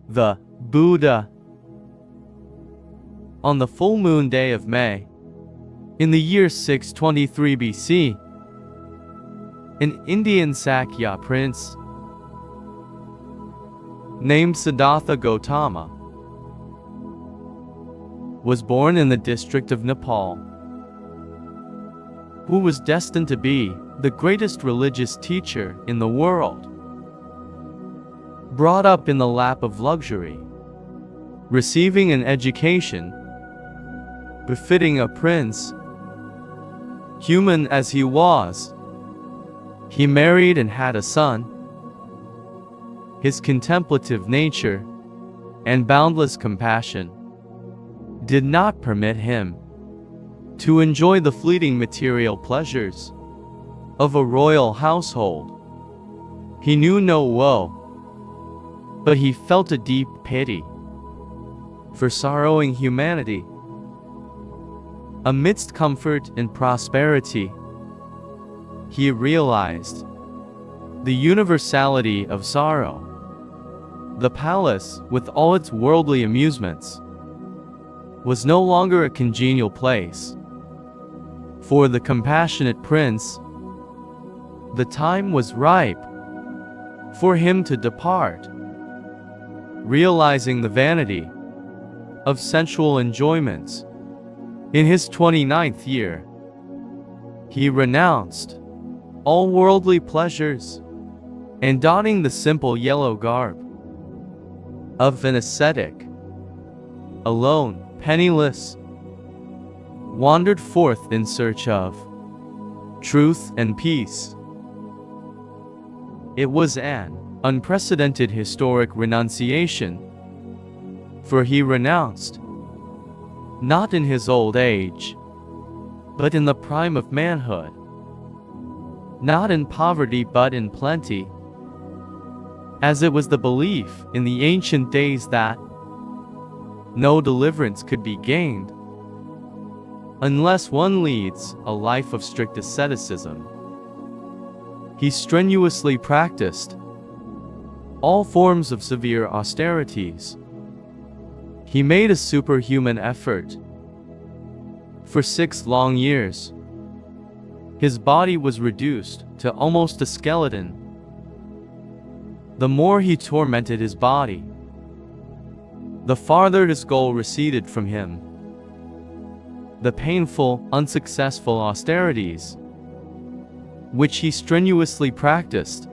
the Buddha. On the full moon day of May, in the year 623 BC, an Indian Sakya prince named Siddhartha Gautama was born in the district of Nepal, who was destined to be the greatest religious teacher in the world. Brought up in the lap of luxury, receiving an education befitting a prince, human as he was, he married and had a son. His contemplative nature and boundless compassion did not permit him to enjoy the fleeting material pleasures of a royal household. He knew no woe, but he felt a deep pity for sorrowing humanity. Amidst comfort and prosperity, he realized the universality of sorrow. The palace, with all its worldly amusements, was no longer a congenial place for the compassionate prince. The time was ripe for him to depart. Realizing the vanity of sensual enjoyments, in his 29th year, he renounced all worldly pleasures and, donning the simple yellow garb of an ascetic, alone, penniless, wandered forth in search of truth and peace. It was an unprecedented historic renunciation, for he renounced, not in his old age, but in the prime of manhood, not in poverty but in plenty, as it was the belief in the ancient days that no deliverance could be gained unless one leads a life of strict asceticism. He strenuously practiced all forms of severe austerities. He made a superhuman effort. For 6 long years, his body was reduced to almost a skeleton. The more he tormented his body, the farther his goal receded from him. The painful, unsuccessful austerities, which he strenuously practiced,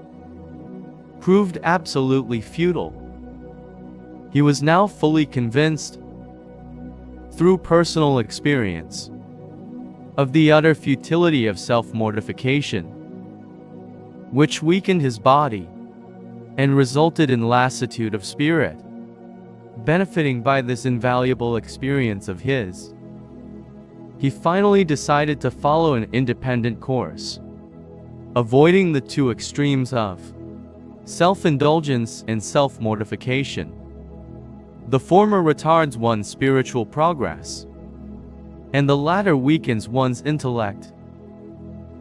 proved absolutely futile. He was now fully convinced, through personal experience, of the utter futility of self-mortification, which weakened his body and resulted in lassitude of spirit. Benefiting by this invaluable experience of his, he finally decided to follow an independent course, avoiding the two extremes of self-indulgence and self-mortification. The former retards one's spiritual progress, and the latter weakens one's intellect.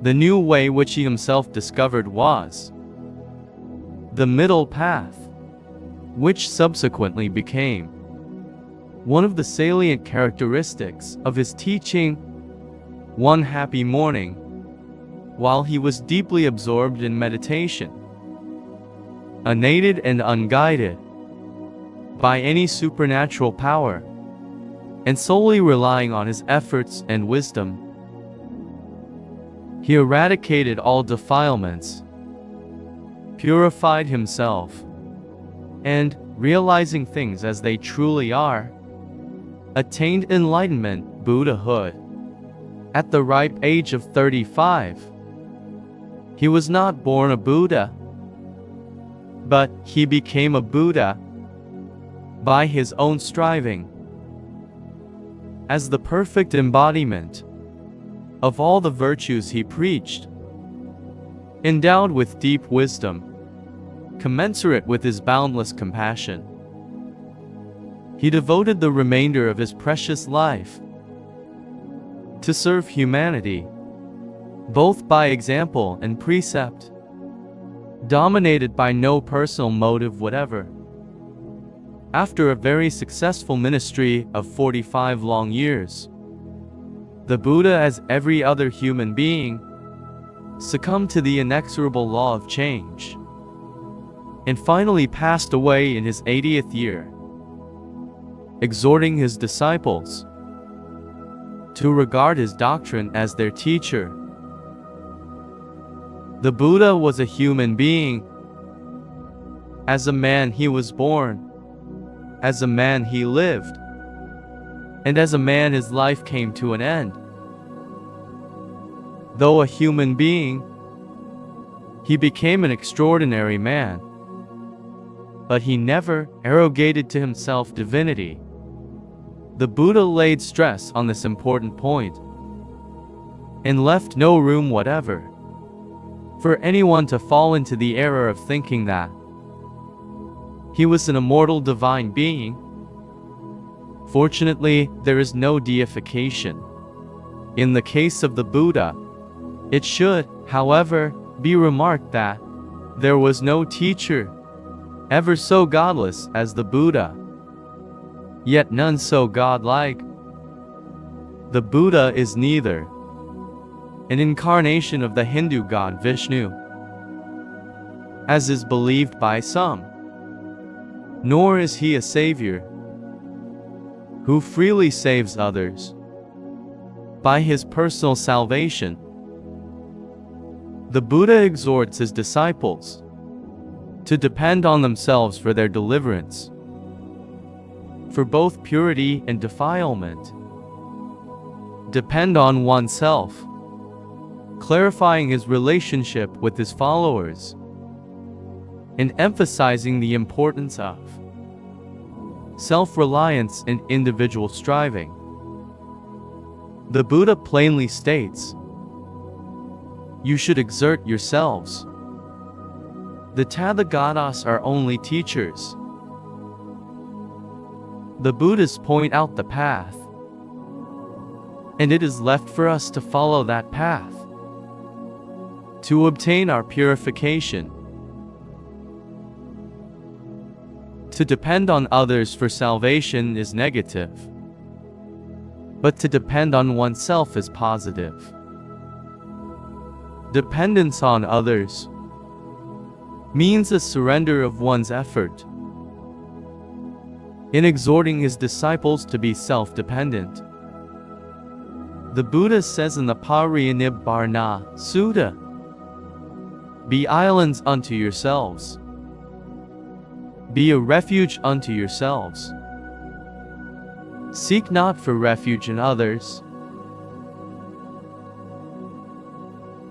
The new way which he himself discovered was the middle path, which subsequently became one of the salient characteristics of his teaching. One happy morning, while he was deeply absorbed in meditation, unaided and unguided by any supernatural power, and solely relying on his efforts and wisdom, he eradicated all defilements, purified himself, and, realizing things as they truly are, attained enlightenment, Buddhahood. At the ripe age of 35, he was not born a Buddha, but he became a Buddha by his own striving. As the perfect embodiment of all the virtues he preached, endowed with deep wisdom, commensurate with his boundless compassion, he devoted the remainder of his precious life to serve humanity, both by example and precept, dominated by no personal motive whatever. After a very successful ministry of 45 long years, the Buddha, as every other human being, succumbed to the inexorable law of change, and finally passed away in his 80th year, exhorting his disciples to regard his doctrine as their teacher. The Buddha was a human being. As a man he was born, as a man he lived, and as a man his life came to an end. Though a human being, he became an extraordinary man, but he never arrogated to himself divinity. The Buddha laid stress on this important point and left no room whatever for anyone to fall into the error of thinking that he was an immortal divine being. Fortunately, there is no deification. In the case of the Buddha, it should, however, be remarked that there was no teacher ever so godless as the Buddha, yet none so godlike. The Buddha is neither an incarnation of the Hindu god Vishnu, as is believed by some, nor is he a savior who freely saves others by his personal salvation. The Buddha exhorts his disciples to depend on themselves for their deliverance, for both purity and defilement. Depend on oneself, clarifying his relationship with his followers, and emphasizing the importance of self-reliance and individual striving. The Buddha plainly states, "You should exert yourselves. The Tathagatas are only teachers." The Buddhists point out the path, and it is left for us to follow that path to obtain our purification. To depend on others for salvation is negative, but to depend on oneself is positive. Dependence on others means a surrender of one's effort. In exhorting his disciples to be self-dependent, the Buddha says in the Parinibbana Sutta, "Be islands unto yourselves. Be a refuge unto yourselves. Seek not for refuge in others."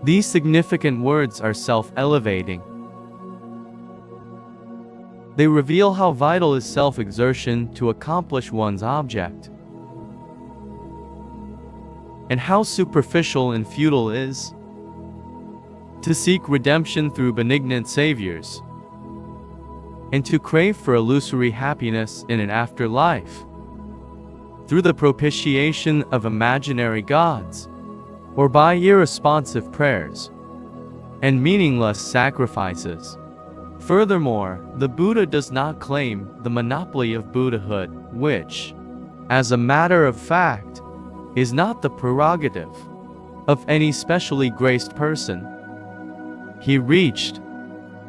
These significant words are self-elevating. They reveal how vital is self-exertion to accomplish one's object, and how superficial and futile is to seek redemption through benignant saviors, and to crave for illusory happiness in an afterlife through the propitiation of imaginary gods, or by irresponsive prayers and meaningless sacrifices. Furthermore, the Buddha does not claim the monopoly of Buddhahood, which, as a matter of fact, is not the prerogative of any specially graced person. He reached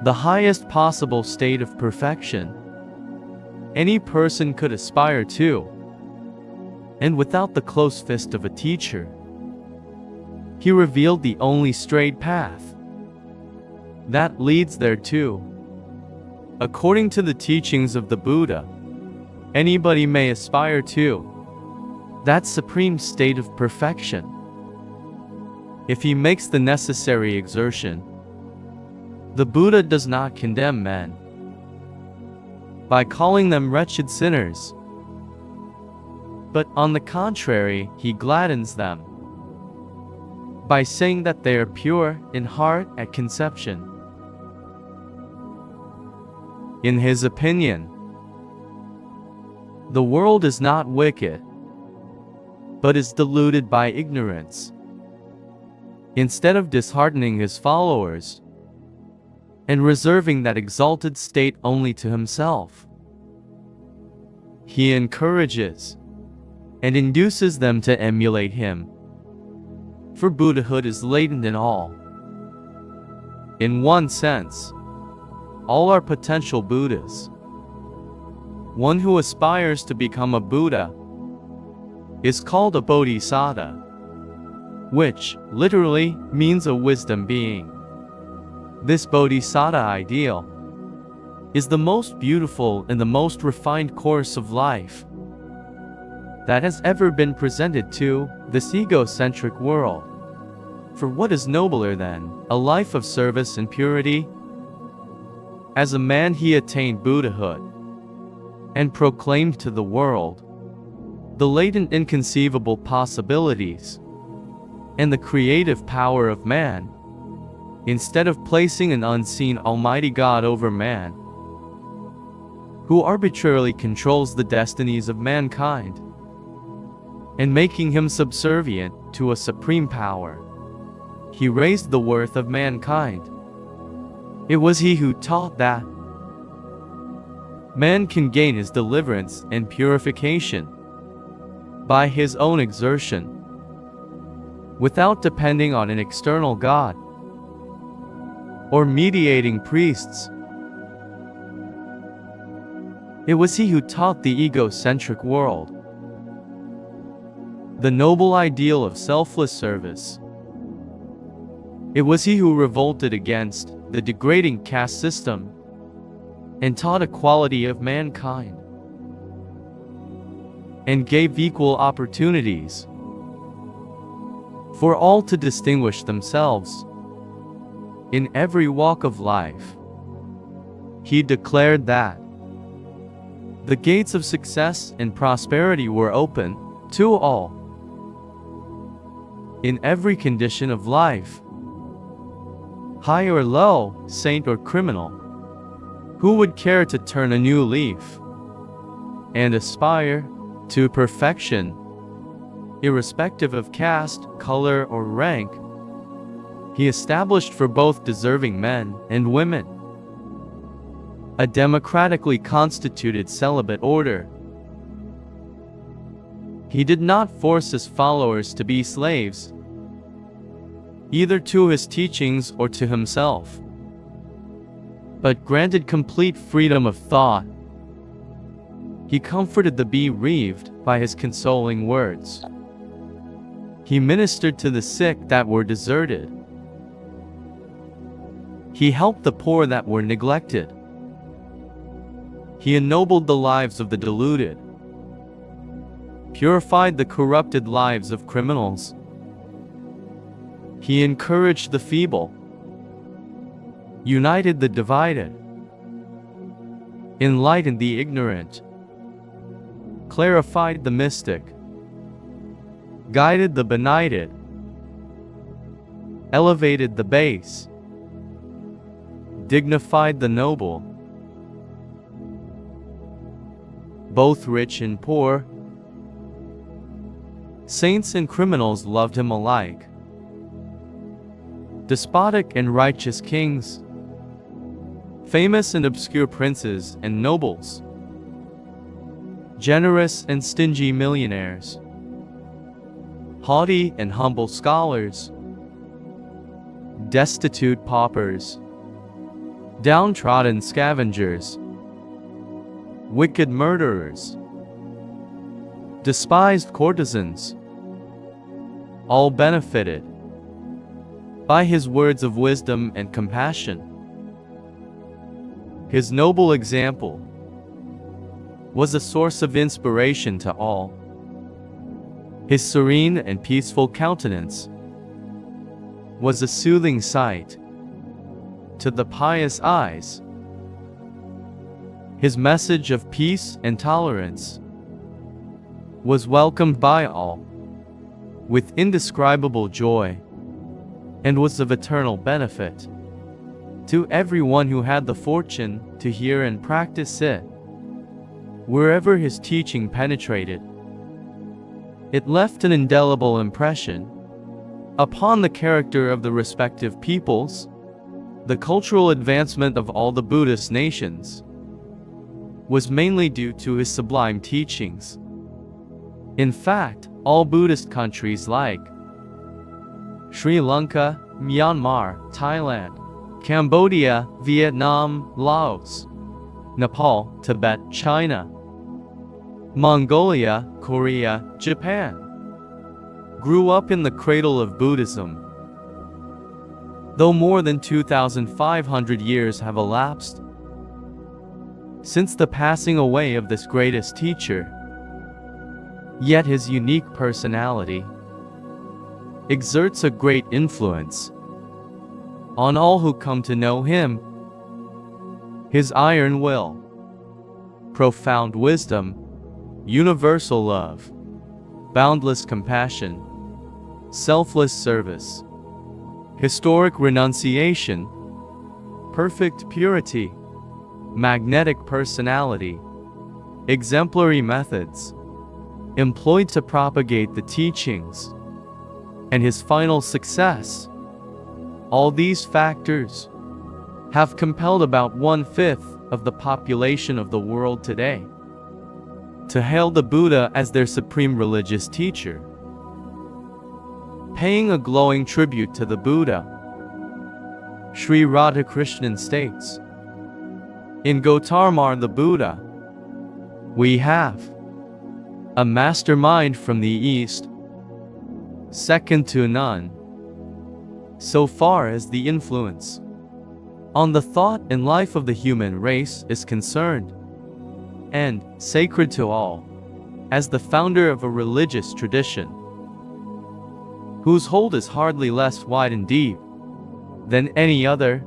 the highest possible state of perfection any person could aspire to, and without the close fist of a teacher, he revealed the only straight path that leads thereto. According to the teachings of the Buddha, anybody may aspire to that supreme state of perfection if he makes the necessary exertion. The Buddha does not condemn men by calling them wretched sinners, but on the contrary, he gladdens them by saying that they are pure in heart at conception. In his opinion, the world is not wicked, but is deluded by ignorance. Instead of disheartening his followers and reserving that exalted state only to himself, He encourages and induces them to emulate him. For Buddhahood is latent in all. In one sense, all are potential Buddhas. One who aspires to become a Buddha is called a Bodhisattva, which literally means a wisdom being. This Bodhisattva ideal is the most beautiful and the most refined course of life that has ever been presented to this egocentric world. For what is nobler than a life of service and purity? As a man he attained Buddhahood and proclaimed to the world the latent inconceivable possibilities and the creative power of man, instead of placing an unseen Almighty God over man, who arbitrarily controls the destinies of mankind, and making him subservient to a supreme power. He raised the worth of mankind. It was he who taught that man can gain his deliverance and purification by his own exertion, without depending on an external God or mediating priests. It was he who taught the egocentric world the noble ideal of selfless service. It was he who revolted against the degrading caste system and taught equality of mankind, and gave equal opportunities for all to distinguish themselves in every walk of life. He declared that the gates of success and prosperity were open to all in every condition of life, high or low, saint or criminal, who would care to turn a new leaf and aspire to perfection, irrespective of caste, color, or rank. He established for both deserving men and women a democratically constituted celibate order. He did not force his followers to be slaves, either to his teachings or to himself, but granted complete freedom of thought. He comforted the bereaved by his consoling words. He ministered to the sick that were deserted. He helped the poor that were neglected. He ennobled the lives of the deluded, purified the corrupted lives of criminals. He encouraged the feeble, united the divided, enlightened the ignorant, clarified the mystic, guided the benighted, elevated the base, dignified the noble. Both rich and poor, saints and criminals loved him alike. Despotic and righteous kings, famous and obscure princes and nobles, generous and stingy millionaires, haughty and humble scholars, destitute paupers, downtrodden scavengers, wicked murderers, despised courtesans, all benefited by his words of wisdom and compassion. His noble example was a source of inspiration to all. His serene and peaceful countenance was a soothing sight to the pious eyes. His message of peace and tolerance was welcomed by all with indescribable joy, and was of eternal benefit to everyone who had the fortune to hear and practice it. Wherever his teaching penetrated, it left an indelible impression upon the character of the respective peoples. The cultural advancement of all the Buddhist nations was mainly due to his sublime teachings. In fact, all Buddhist countries like Sri Lanka, Myanmar, Thailand, Cambodia, Vietnam, Laos, Nepal, Tibet, China, Mongolia, Korea, Japan, grew up in the cradle of Buddhism. Though more than 2,500 years have elapsed since the passing away of this greatest teacher, yet his unique personality exerts a great influence on all who come to know him. His iron will, profound wisdom, universal love, boundless compassion, selfless service, historic renunciation, perfect purity, magnetic personality, exemplary methods employed to propagate the teachings, and his final success. All these factors have compelled about 1/5 of the population of the world today to hail the Buddha as their supreme religious teacher. Paying a glowing tribute to the Buddha, Sri Radhakrishnan states, "In Gautama the Buddha, we have a mastermind from the East, second to none, so far as the influence on the thought and life of the human race is concerned, and sacred to all, as the founder of a religious tradition, whose hold is hardly less wide and deep than any other.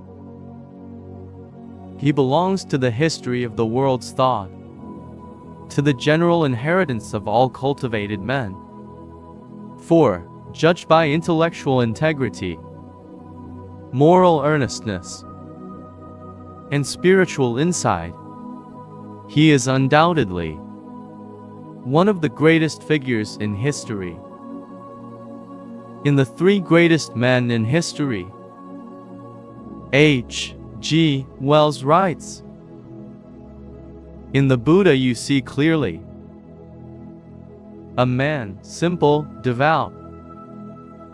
He belongs to the history of the world's thought, to the general inheritance of all cultivated men. For, judged by intellectual integrity, moral earnestness, and spiritual insight, he is undoubtedly one of the greatest figures in history. In the three greatest men in history," H. G. Wells writes, "In the Buddha you see clearly a man, simple, devout,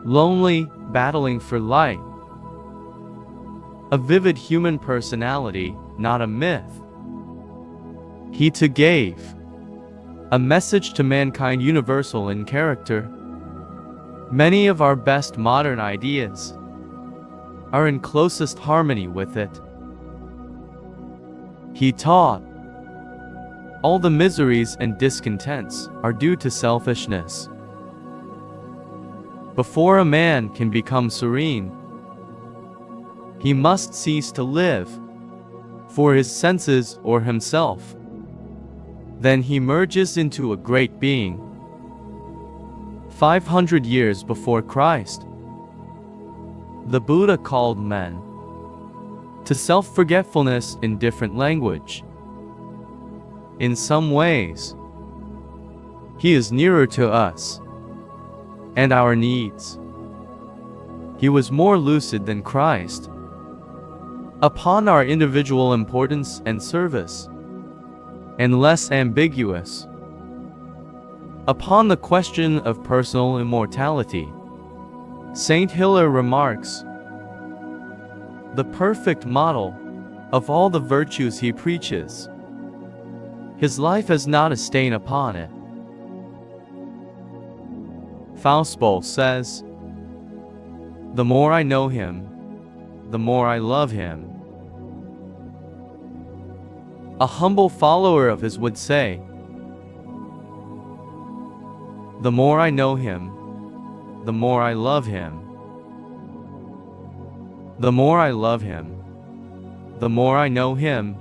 lonely, battling for light, a vivid human personality, not a myth. He too gave a message to mankind universal in character. Many of our best modern ideas are in closest harmony with it. He taught all the miseries and discontents are due to selfishness. Before a man can become serene, he must cease to live for his senses or himself. Then he merges into a great being." 500 years before Christ, the Buddha called men to self-forgetfulness in different language. In some ways, he is nearer to us and our needs. He was more lucid than Christ upon our individual importance and service, and less ambiguous upon the question of personal immortality. Saint Hilaire remarks, "The perfect model of all the virtues he preaches, his life has not a stain upon it." Faustbol says, "The more I know him, the more I love him." A humble follower of his would say, "The more I know him, the more I love him. The more I love him, the more I know him,